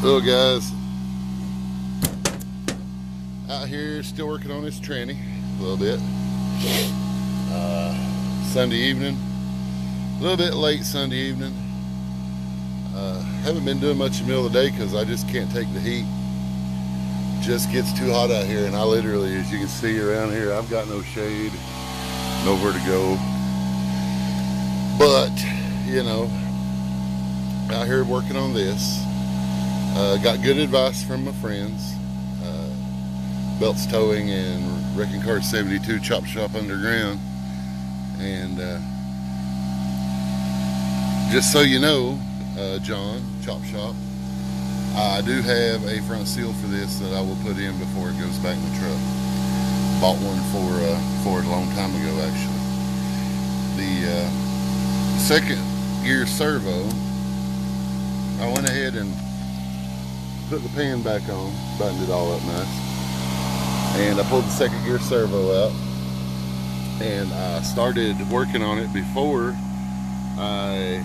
Hello guys, out here still working on this tranny a little bit. Sunday evening, a little bit late Sunday evening. Haven't been doing much in the middle of the day because I just can't take the heat. Just gets too hot out here, and I literally, as you can see around here, I've got no shade, nowhere to go. But you know, out here working on this. Got good advice from my friends. Belts Towing and Wrecking Car 72 Chop Shop Underground. And just so you know, John, Chop Shop, I do have a front seal for this that I will put in before it goes back in the truck. Bought one for it a long time ago, actually. The second gear servo, I went ahead and put the pan back on, buttoned it all up nice, and I pulled the second gear servo out, and I started working on it before I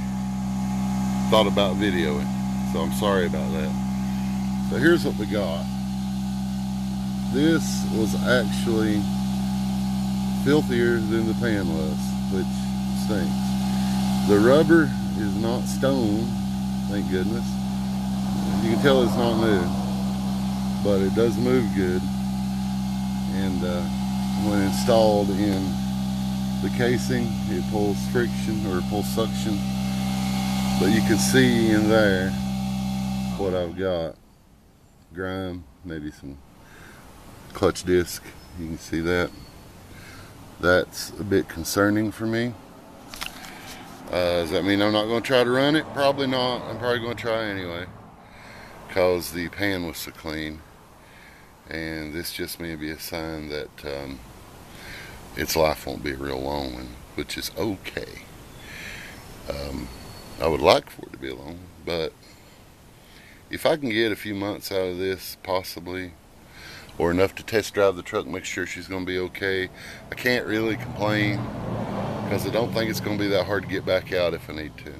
thought about videoing, so I'm sorry about that. So here's what we got. This was actually filthier than the pan was, which stinks. The rubber is not stone, thank goodness. You can tell it's not new, but it does move good. And when installed in the casing, it pulls friction or pulls suction. But you can see in there what I've got. Grime, maybe some clutch disc. You can see that. That's a bit concerning for me. Does that mean I'm not going to try to run it? Probably not. I'm probably going to try anyway, because the pan was so clean, and this just may be a sign that its life won't be a real long one, which is okay. I would like for it to be long, but if I can get a few months out of this, possibly, or enough to test drive the truck, make sure she's going to be okay, I can't really complain, because I don't think it's going to be that hard to get back out if I need to.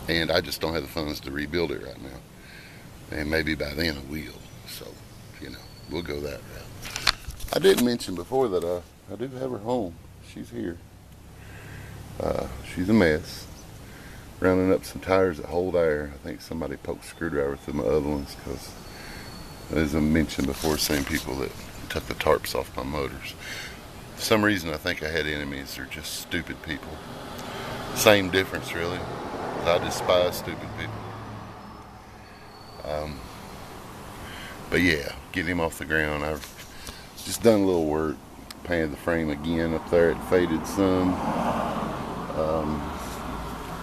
And I just don't have the funds to rebuild it right now. And maybe by then I will. So, you know, we'll go that route. I didn't mention before that I do have her home. She's here. She's a mess. Rounding up some tires that hold air. I think somebody poked a screwdriver through my other ones, because, as I mentioned before, same people that took the tarps off my motors. For some reason I think I had enemies. They're just stupid people. Same difference, really. I despise stupid people. But yeah, getting him off the ground. I've just done a little work. Painted the frame again up there. It faded some.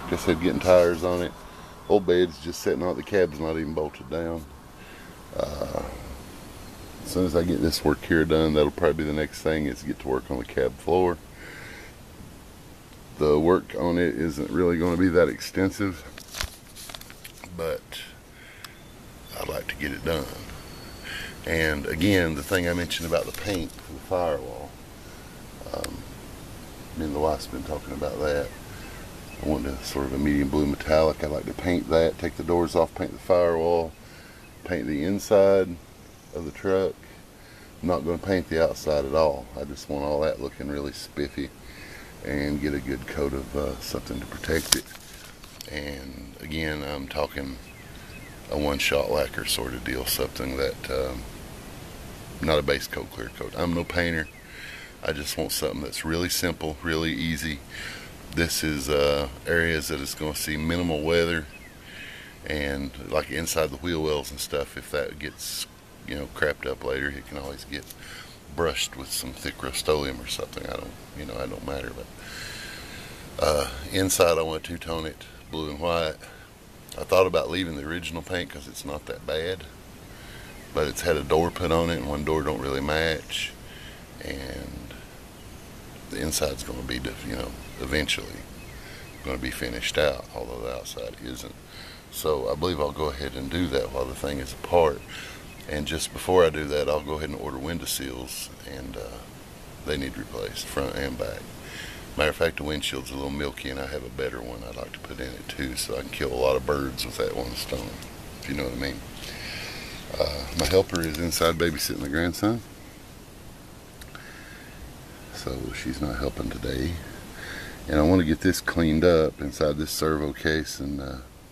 Just had getting tires on it. Old bed's just sitting on it. The cab's not even bolted down. As soon as I get this work here done, that'll probably be the next thing, is get to work on the cab floor. The work on it isn't really going to be that extensive, but I'd like to get it done. And again, the thing I mentioned about the paint for the firewall, me and the wife's been talking about that. I want a sort of a medium blue metallic. I'd like to paint that, take the doors off, paint the firewall, paint the inside of the truck. I'm not going to paint the outside at all. I just want all that looking really spiffy, and get a good coat of something to protect it. And again, I'm talking a one-shot lacquer sort of deal, something that, not a base coat, clear coat. I'm no painter. I just want something that's really simple, really easy. This is areas that is going to see minimal weather, and like inside the wheel wells and stuff, if that gets, you know, crapped up later, it can always get brushed with some thick Rust-Oleum or something. I don't matter. But inside I want to two-tone it blue and white. I thought about leaving the original paint because it's not that bad, but it's had a door put on it, and one door don't really match, and the inside's going to be, you know, eventually going to be finished out, although the outside isn't. So I believe I'll go ahead and do that while the thing is apart. And just before I do that, I'll go ahead and order window seals, and they need replaced, front and back. Matter of fact, the windshield's a little milky, and I have a better one I'd like to put in it too, so I can kill a lot of birds with that one stone, if you know what I mean. My helper is inside babysitting the grandson, so she's not helping today. And I want to get this cleaned up inside this servo case and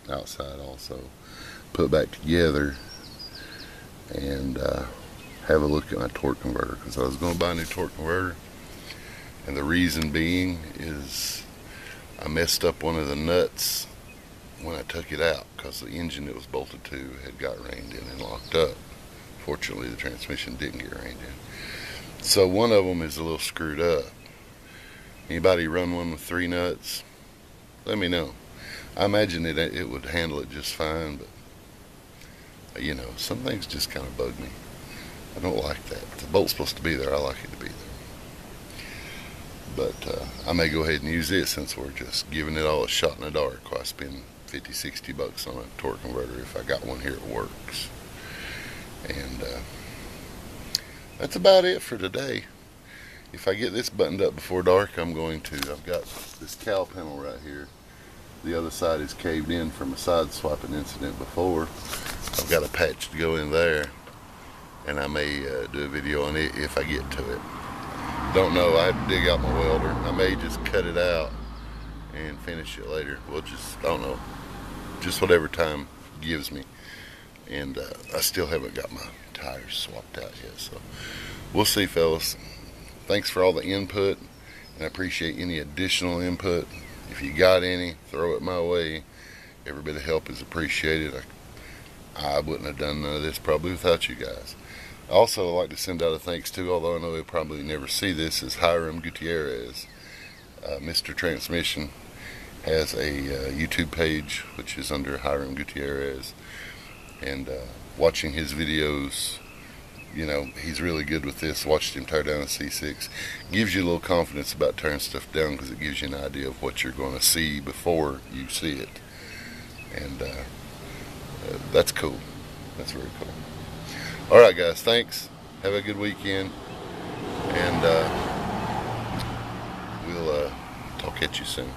outside also. Put back together and have a look at my torque converter, because I was going to buy a new torque converter. And the reason being is I messed up one of the nuts when I took it out, because the engine it was bolted to had got reined in and locked up. Fortunately, the transmission didn't get reined in. So one of them is a little screwed up. Anybody run one with 3 nuts? Let me know. I imagine it would handle it just fine, but you know, some things just kind of bug me. I don't like that. If the bolt's supposed to be there, I like it to be there. But I may go ahead and use it, since we're just giving it all a shot in the dark. I spend $50-$60 on a torque converter if I got one here that works. And that's about it for today. If I get this buttoned up before dark, I've got this cowl panel right here. The other side is caved in from a side swapping incident before. I've got a patch to go in there, and I may do a video on it if I get to it. Don't know, I have to dig out my welder. I may just cut it out and finish it later. I don't know, just whatever time gives me. And I still haven't got my tires swapped out yet, so we'll see, fellas. Thanks for all the input, and I appreciate any additional input. If you got any, throw it my way. Every bit of help is appreciated. I wouldn't have done none of this probably without you guys. Also, I'd like to send out a thanks to, although I know he'll probably never see this, is Hiram Gutierrez. Mr. Transmission has a YouTube page, which is under Hiram Gutierrez. And watching his videos, you know, he's really good with this. Watched him tear down a C6. Gives you a little confidence about tearing stuff down, because it gives you an idea of what you're going to see before you see it. And that's cool. That's very cool. Alright guys, thanks. Have a good weekend. And we'll talk at you soon.